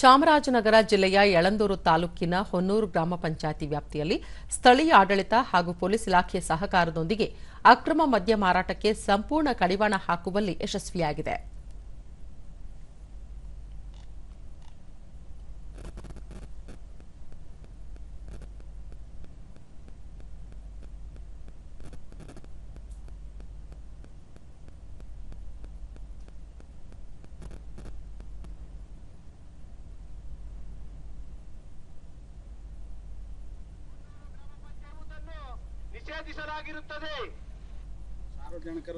ಚಾಮರಾಜನಗರ ಜಿಲ್ಲೆಯ ಯಳಂದೂರು ತಾಲೂಕಿನ ಹೊನ್ನೂರು ಗ್ರಾಮ ಪಂಚಾಯಿತಿ ವ್ಯಾಪ್ತಿಯಲ್ಲಿ ಸ್ಥಳೀಯ ಆಡಳಿತ ಹಾಗೂ ಪೊಲೀಸ್ ಇಲಾಖೆ ಸಹಕಾರದೊಂದಿಗೆ ಅಕ್ರಮ ಮದ್ಯ ಮಾರಾಟಕ್ಕೆ ಸಂಪೂರ್ಣ ಕಡಿವಾಣ ಹಾಕುವಲ್ಲಿ ಯಶಸ್ವಿಯಾಗಿದೆ.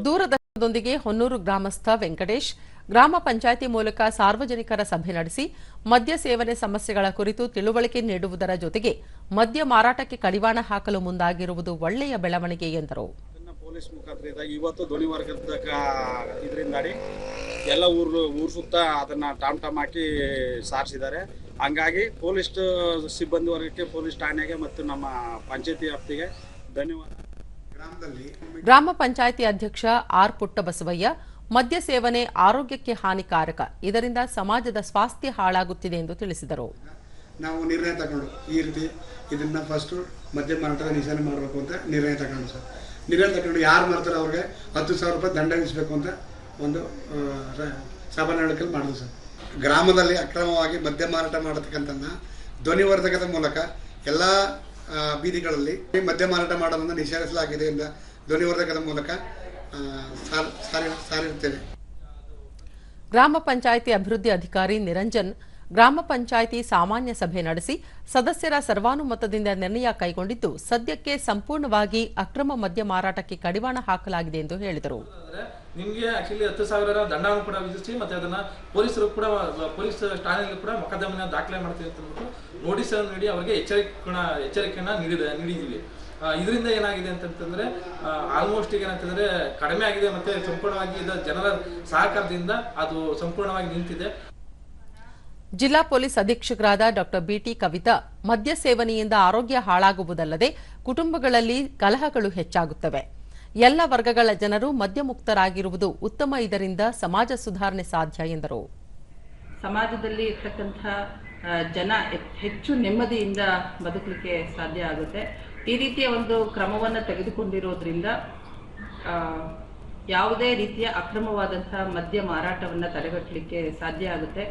ದೂರದರ್ಶನದೊಂದಿಗೆ ಹೊನ್ನೂರು ಗ್ರಾಮಸ್ಥ ವೆಂಕಟೇಶ್ ಗ್ರಾಮ ಪಂಚಾಯಿತಿ ಮೂಲಕ ಸಾರ್ವಜನಿಕರ ಸಭೆ ನಡೆಸಿ ಮದ್ಯ ಸೇವನೆ ಸಮಸ್ಯೆಗಳ ಕುರಿತು ತಿಳುವಳಿಕೆ ನೀಡುವುದರ ಜೊತೆಗೆ ಮದ್ಯ ಮಾರಾಟಕ್ಕೆ ಕಡಿವಾಣ ಹಾಕಲು ಮುಂದಾಗಿರುವುದು ಒಳ್ಳೆಯ ಬೆಳವಣಿಗೆ ಎಂದರು. ಪೊಲೀಸ್ ಮುಖಾಂತರ ಇವತ್ತು ಧ್ವನಿ ವರ್ಗದ ಇದರಿಂದಾಡಿ ಎಲ್ಲ ಊರು ಸುತ್ತ ಅದನ್ನ ಟಾಮ್ ಹಾಕಿ ಸಾರಿಸಿದ್ದಾರೆ. ಹಂಗಾಗಿ ಪೊಲೀಸ್ ಸಿಬ್ಬಂದಿ ವರ್ಗಕ್ಕೆ, ಪೊಲೀಸ್ ಠಾಣೆಗೆ ಮತ್ತು ನಮ್ಮ ಪಂಚಾಯತಿ ವ್ಯಾಪ್ತಿಗೆ ಧನ್ಯವಾದ. ಗ್ರಾಮ ಪಂಚಾಯಿತಿ ಅಧ್ಯಕ್ಷ ಆರ್ ಪುಟ್ಟಬಸವಯ್ಯ, ಮದ್ಯ ಸೇವನೆ ಆರೋಗ್ಯಕ್ಕೆ ಹಾನಿಕಾರಕ, ಇದರಿಂದ ಸಮಾಜದ ಸ್ವಾಸ್ಥ್ಯ ಹಾಳಾಗುತ್ತಿದೆ ಎಂದು ತಿಳಿಸಿದರು. ನಾವು ನಿರ್ಣಯ ತಗೊಂಡು ಈ ರೀತಿ ಇದನ್ನ ಫಸ್ಟ್ ಮದ್ಯ ಮಾರಾಟದ ನಿಷೇಧ ಮಾಡಬೇಕು ಅಂತ ನಿರ್ಣಯ ತಗೊಂಡು ಸರ್. ನಿರ್ಣಯ ತಗೊಂಡು ಯಾರು ಮಾಡ್ತಾರೆ ಅವ್ರಿಗೆ 10,000 ರೂಪಾಯಿ ದಂಡ ವಿಧಿಸಬೇಕು ಅಂತ ಒಂದು ಸಭಾನಡಕಲ್ಲಿ ಮಾಡಿದ್ವಿ ಸರ್. ಗ್ರಾಮದಲ್ಲಿ ಅಕ್ರಮವಾಗಿ ಮದ್ಯ ಮಾರಾಟ ಮಾಡತಕ್ಕಂಥ ಧ್ವನಿವರ್ಧಕದ ಮೂಲಕ ಎಲ್ಲ ಬೀದಿಗಳಲ್ಲಿ ಮದ್ಯ ಮಾರಾಟ ಮಾಡೋದನ್ನು ನಿಷೇಧಿಸಲಾಗಿದೆ ಎಂದು ಧ್ವನಿವರ್ಧಕದ ಮೂಲಕ ಸಾರಿರುತ್ತೇವೆ. ಗ್ರಾಮ ಪಂಚಾಯಿತಿ ಅಭಿವೃದ್ಧಿ ಅಧಿಕಾರಿ ನಿರಂಜನ್ ಗ್ರಾಮ ಪಂಚಾಯಿತಿ ಸಾಮಾನ್ಯ ಸಭೆ ನಡೆಸಿ ಸದಸ್ಯರ ಸರ್ವಾನುಮತದಿಂದ ನಿರ್ಣಯ ಕೈಗೊಂಡಿದ್ದು, ಸದ್ಯಕ್ಕೆ ಸಂಪೂರ್ಣವಾಗಿ ಅಕ್ರಮ ಮದ್ಯ ಮಾರಾಟಕ್ಕೆ ಕಡಿವಾಣ ಹಾಕಲಾಗಿದೆ ಎಂದು ಹೇಳಿದರು. ನಿಮಗೆ ಆಕ್ಚುಲಿ 10,000 ದಂಡವನ್ನು ಕೂಡ ವಿಧಿಸಿ ಮತ್ತೆ ಅದನ್ನ ಪೊಲೀಸರು ಕೂಡ ಪೊಲೀಸ್ ಠಾಣೆಯಲ್ಲಿ ಕೂಡ ಮೊಕದ್ದಮೆನ ದಾಖಲೆ ಮಾಡ್ತೀವಿ ಅಂತ ಅಂದ್ಬಿಟ್ಟು ನೋಟಿಸ್ ಅನ್ನು ನೀಡಿ ಅವರಿಗೆ ಎಚ್ಚರಿಕೆಯನ್ನ ನೀಡಿದ್ದೀವಿ. ಇದರಿಂದ ಏನಾಗಿದೆ ಅಂತಂದ್ರೆ ಆಲ್ಮೋಸ್ಟ್ ಈಗ ಏನಂತಂದ್ರೆ ಕಡಿಮೆ ಆಗಿದೆ ಮತ್ತೆ ಸಂಪೂರ್ಣವಾಗಿ ಜನರ ಸಹಕಾರದಿಂದ ಅದು ಸಂಪೂರ್ಣವಾಗಿ ನಿಂತಿದೆ. ಜಿಲ್ಲಾ ಪೊಲೀಸ್ ಅಧೀಕ್ಷಕರಾದ ಡಾ ಬಿಟಿ ಕವಿತಾ, ಮದ್ಯ ಸೇವನೆಯಿಂದ ಆರೋಗ್ಯ ಹಾಳಾಗುವುದಲ್ಲದೆ ಕುಟುಂಬಗಳಲ್ಲಿ ಕಲಹಗಳು ಹೆಚ್ಚಾಗುತ್ತವೆ. ಎಲ್ಲ ವರ್ಗಗಳ ಜನರು ಮದ್ಯಮುಕ್ತರಾಗಿರುವುದು ಉತ್ತಮ, ಇದರಿಂದ ಸಮಾಜ ಸುಧಾರಣೆ ಸಾಧ್ಯ ಎಂದರು. ಸಮಾಜದಲ್ಲಿ ಇರ್ತಕ್ಕಂಥ ಜನ ಹೆಚ್ಚು ನೆಮ್ಮದಿಯಿಂದ ಬದುಕಲಿಕ್ಕೆ ಸಾಧ್ಯ ಆಗುತ್ತೆ. ಈ ರೀತಿಯ ಒಂದು ಕ್ರಮವನ್ನು ತೆಗೆದುಕೊಂಡಿರೋದ್ರಿಂದ ಯಾವುದೇ ರೀತಿಯ ಅಕ್ರಮವಾದಂತಹ ಮದ್ಯ ಮಾರಾಟವನ್ನು ತಡೆಗಟ್ಟಲಿಕ್ಕೆ ಸಾಧ್ಯ ಆಗುತ್ತೆ.